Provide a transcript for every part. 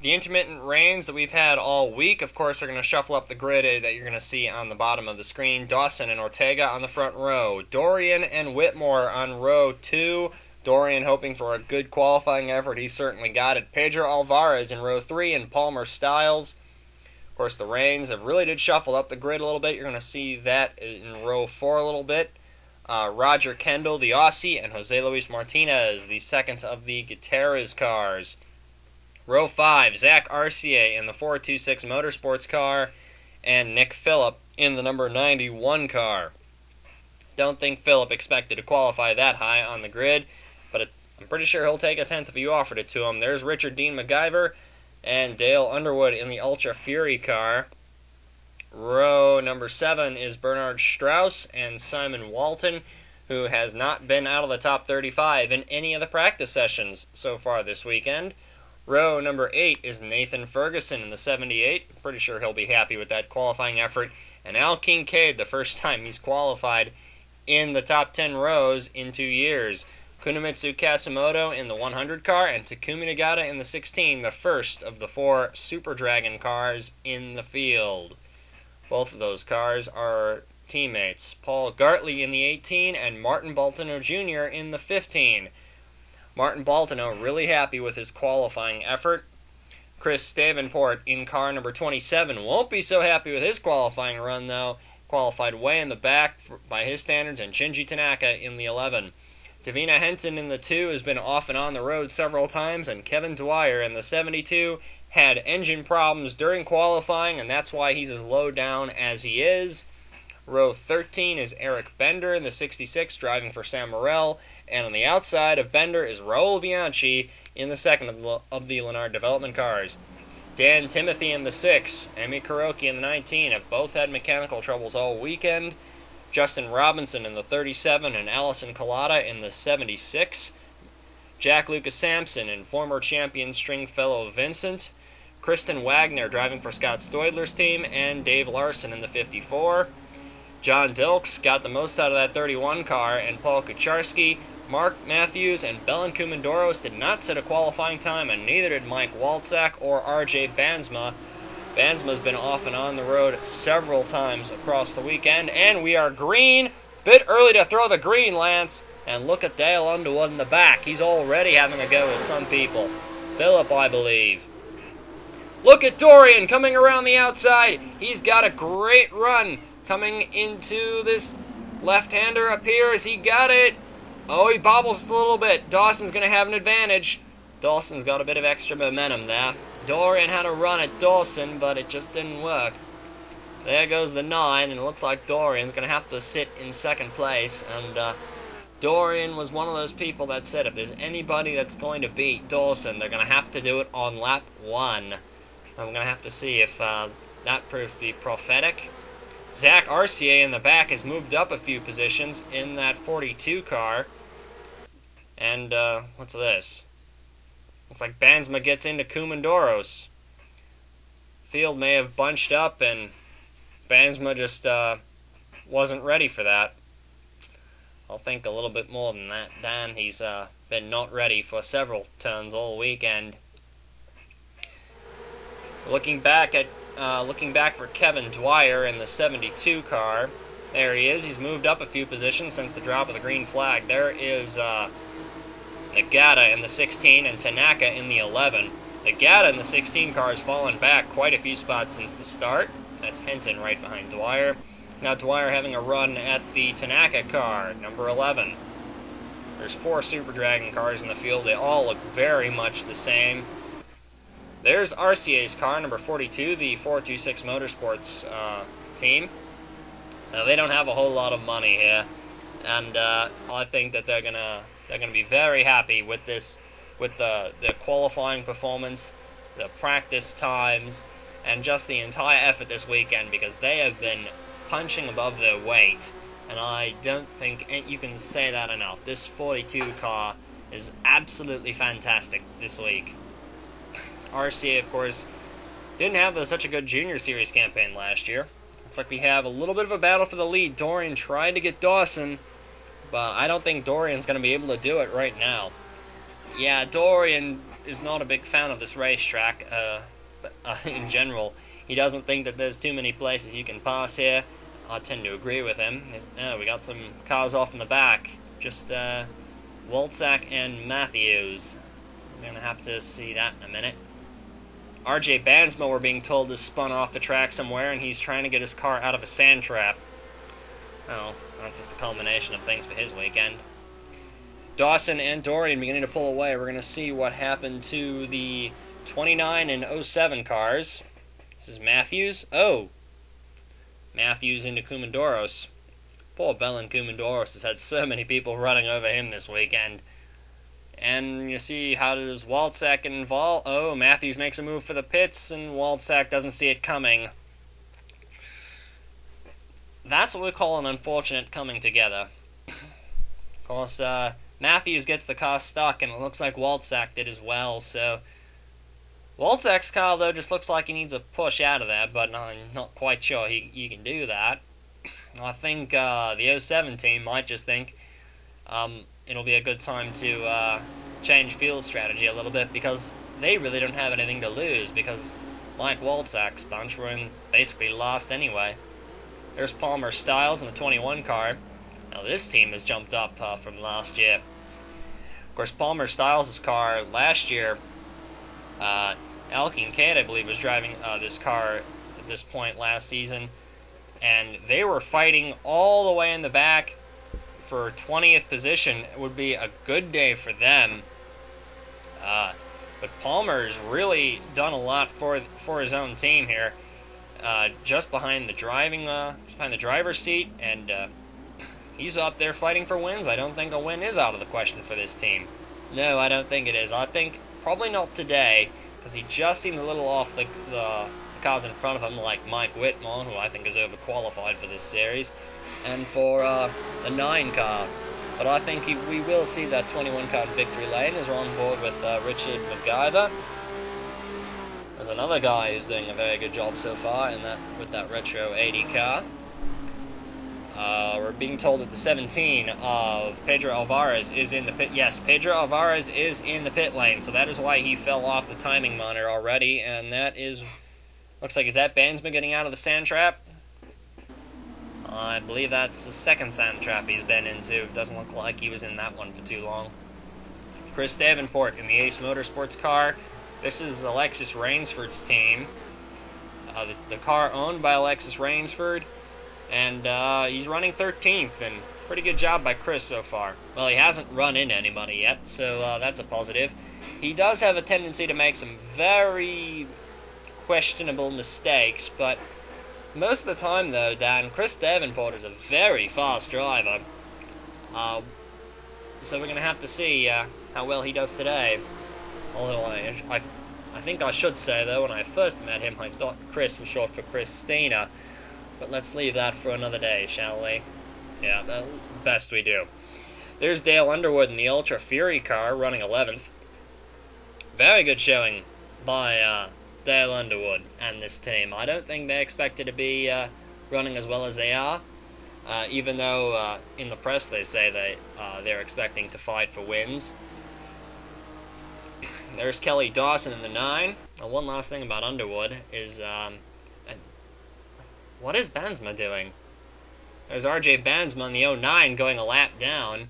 The intermittent rains that we've had all week, of course, are going to shuffle up the grid that you're going to see on the bottom of the screen. Dawson and Ortega on the front row. Dorian and Whitmore on row 2. Dorian hoping for a good qualifying effort. He certainly got it. Pedro Alvarez in row 3 and Palmer Stiles. Of course, the rains have really did shuffle up the grid a little bit. You're going to see that in row 4 a little bit. Roger Kendall, the Aussie, and Jose Luis Martinez, the second of the Gutierrez cars. Row 5, Zach Arcier in the 426 Motorsports car, and Nick Phillip in the number 91 car. Don't think Phillip expected to qualify that high on the grid, but I'm pretty sure he'll take a 10th if you offered it to him. There's Richard Dean MacGyver and Dale Underwood in the Ultra Fury car. Row number 7 is Bernard Strauss and Simon Walton, who has not been out of the top 35 in any of the practice sessions so far this weekend. Row number 8 is Nathan Ferguson in the 78. Pretty sure he'll be happy with that qualifying effort. And Al Kincaid, the first time he's qualified in the top 10 rows in 2 years. Kunimitsu Kasimoto in the 100 car, and Takumi Nagata in the 16, the first of the 4 Super Dragon cars in the field. Both of those cars are teammates. Paul Gartley in the 18 and Martin Baltino Jr. in the 15. Martin Baltino really happy with his qualifying effort. Chris Davenport in car number 27 won't be so happy with his qualifying run, though. Qualified way in the back by his standards, and Shinji Tanaka in the 11. Davina Henson in the 2 has been off and on the road several times, and Kevin Dwyer in the 72 had engine problems during qualifying, and that's why he's as low down as he is. Row 13 is Eric Bender in the 66, driving for Sam Morrell. And on the outside of Bender is Raul Bianchi in the second of the Lennard Development cars. Dan Timothy in the 6, Emi Kuroki in the 19 have both had mechanical troubles all weekend. Justin Robinson in the 37 and Allison Collada in the 76. Jack Lucas Samson and former champion Stringfellow Vincent. Kristen Wagner driving for Scott Stoidler's team, and Dave Larson in the 54. John Dilks got the most out of that 31 car, and Paul Kucharski, Mark Matthews, and Belen Kumandoros did not set a qualifying time, and neither did Mike Waltzak or RJ Bansma. Bansma's been off and on the road several times across the weekend, and we are green. Bit early to throw the green, Lance. And look at Dale Underwood in the back. He's already having a go with some people. Phillip, I believe. Look at Dorian coming around the outside. He's got a great run. Coming into this left-hander up here as he got it. Oh, he bobbles a little bit. Dawson's going to have an advantage. Dawson's got a bit of extra momentum there. Dorian had a run at Dawson, but it just didn't work. There goes the 9, and it looks like Dorian's going to have to sit in second place. And Dorian was one of those people that said if there's anybody that's going to beat Dawson, they're going to have to do it on lap 1. I'm going to have to see if that proves to be prophetic. Zach Arcier in the back has moved up a few positions in that 42 car. And, what's this? Looks like Bansma gets into Kumandoros. Field may have bunched up, and Bansma just wasn't ready for that. I'll think a little bit more than that, Dan. He's been not ready for several turns all weekend. Looking back for Kevin Dwyer in the 72 car. There he is. He's moved up a few positions since the drop of the green flag. There is Nagata in the 16 and Tanaka in the 11. Nagata in the 16 car has fallen back quite a few spots since the start. That's Hinton right behind Dwyer. Now Dwyer having a run at the Tanaka car, number 11. There's 4 Super Dragon cars in the field. They all look very much the same. There's RCA's car, number 42, the 426 Motorsports team. Now, they don't have a whole lot of money here, and I think that they're gonna be very happy with this, with the qualifying performance, the practice times, and just the entire effort this weekend, because they have been punching above their weight, and I don't think you can say that enough. This 42 car is absolutely fantastic this week. RCA, of course, didn't have such a good Junior Series campaign last year. Looks like we have a little bit of a battle for the lead. Dorian tried to get Dawson, but I don't think Dorian's going to be able to do it right now. Yeah, Dorian is not a big fan of this racetrack in general. He doesn't think that there's too many places you can pass here. I tend to agree with him. We got some cars off in the back. Just Waltzak and Matthews. We're going to have to see that in a minute. RJ Bansmo, we're being told, is spun off the track somewhere, and he's trying to get his car out of a sand trap. Well, that's just the culmination of things for his weekend. Dawson and Dorian beginning to pull away. We're going to see what happened to the 29 and 07 cars. This is Matthews. Oh! Matthews into Kumandoros. Poor Belen Kumandoros has had so many people running over him this weekend. And you see, how does Waltzak get involved? Oh, Matthews makes a move for the pits, and Waltzak doesn't see it coming. That's what we call an unfortunate coming together. Of course, Matthews gets the car stuck, and it looks like Waltzak did as well, so... Waltzak's car, though, just looks like he needs a push out of there, but I'm not quite sure he can do that. I think the 07 team might just think it'll be a good time to change field strategy a little bit, because they really don't have anything to lose, because Mike Waltzak's bunch were in basically last anyway. There's Palmer Stiles in the 21 car. Now this team has jumped up from last year. Of course, Palmer Stiles' car last year, Al Kincaid, I believe, was driving this car at this point last season, and they were fighting all the way in the back for 20th position. It would be a good day for them. But Palmer's really done a lot for his own team here, just behind the driver's seat, and he's up there fighting for wins. I don't think a win is out of the question for this team. No, I don't think it is. I think probably not today, because he just seemed a little off the cars in front of him, like Mike Whitmore, who I think is overqualified for this series, and for the 9 car. But I think we will see that 21 car in victory lane as we're on board with Richard MacGyver. There's another guy who's doing a very good job so far with that Retro 80 car. We're being told that the 17 of Pedro Alvarez is in the pit. Yes, Pedro Alvarez is in the pit lane, so that is why he fell off the timing monitor already, and that is... Looks like, is that Bansma getting out of the sand trap? I believe that's the second sand trap he's been into. Doesn't look like he was in that one for too long. Chris Davenport in the Ace Motorsports car. This is Alexis Rainsford's team. The car owned by Alexis Rainsford. And he's running 13th, and pretty good job by Chris so far. Well, he hasn't run into anybody yet, so that's a positive. He does have a tendency to make some very questionable mistakes, but most of the time, though, Dan, Chris Davenport is a very fast driver. So we're going to have to see how well he does today. Although I think I should say, though, when I first met him, I thought Chris was short for Christina. But let's leave that for another day, shall we? Yeah, best we do. There's Dale Underwood in the Ultra Fury car, running 11th. Very good showing by Dale Underwood and this team. I don't think they expected to be running as well as they are, even though in the press they say they're expecting to fight for wins. There's Kelly Dawson in the 9. One last thing about Underwood is... what is Bansma doing? There's RJ Bansma in the 09 going a lap down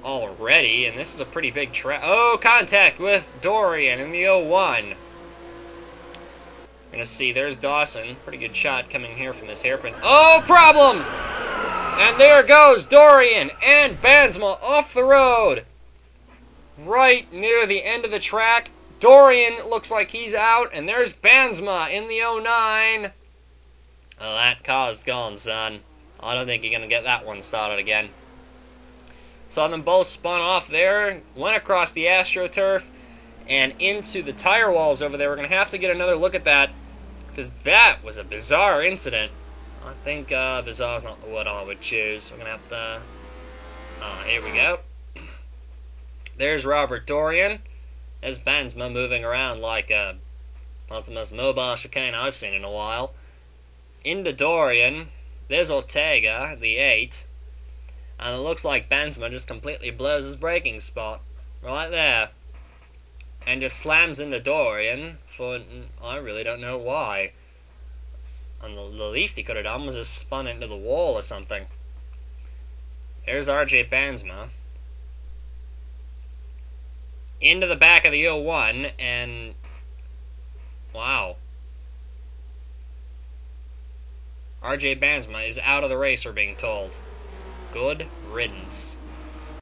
already, and this is a pretty big track. Oh, contact with Dorian in the 01. Gonna see, there's Dawson. Pretty good shot coming here from this hairpin. Oh, problems! And there goes Dorian and Bansma off the road. Right near the end of the track. Dorian looks like he's out, and there's Bansma in the 09. Oh, that car's gone, son. I don't think you're going to get that one started again. Saw them both spun off there, went across the AstroTurf, and into the tire walls over there. We're going to have to get another look at that, because that was a bizarre incident. I think bizarre's not the word I would choose. We're going to have to... here we go. There's Robert Dorian. There's Bansma moving around like that's the most mobile chicane I've seen in a while. Into Dorian. There's Ortega, the 8. And it looks like Bansma just completely blows his braking spot. Right there. and just slams into Dorian for, I really don't know why. And the least he could have done was just spun into the wall or something. There's RJ Bansma. Into the back of the 01, and wow. RJ Bansma is out of the race, we're being told. Good riddance.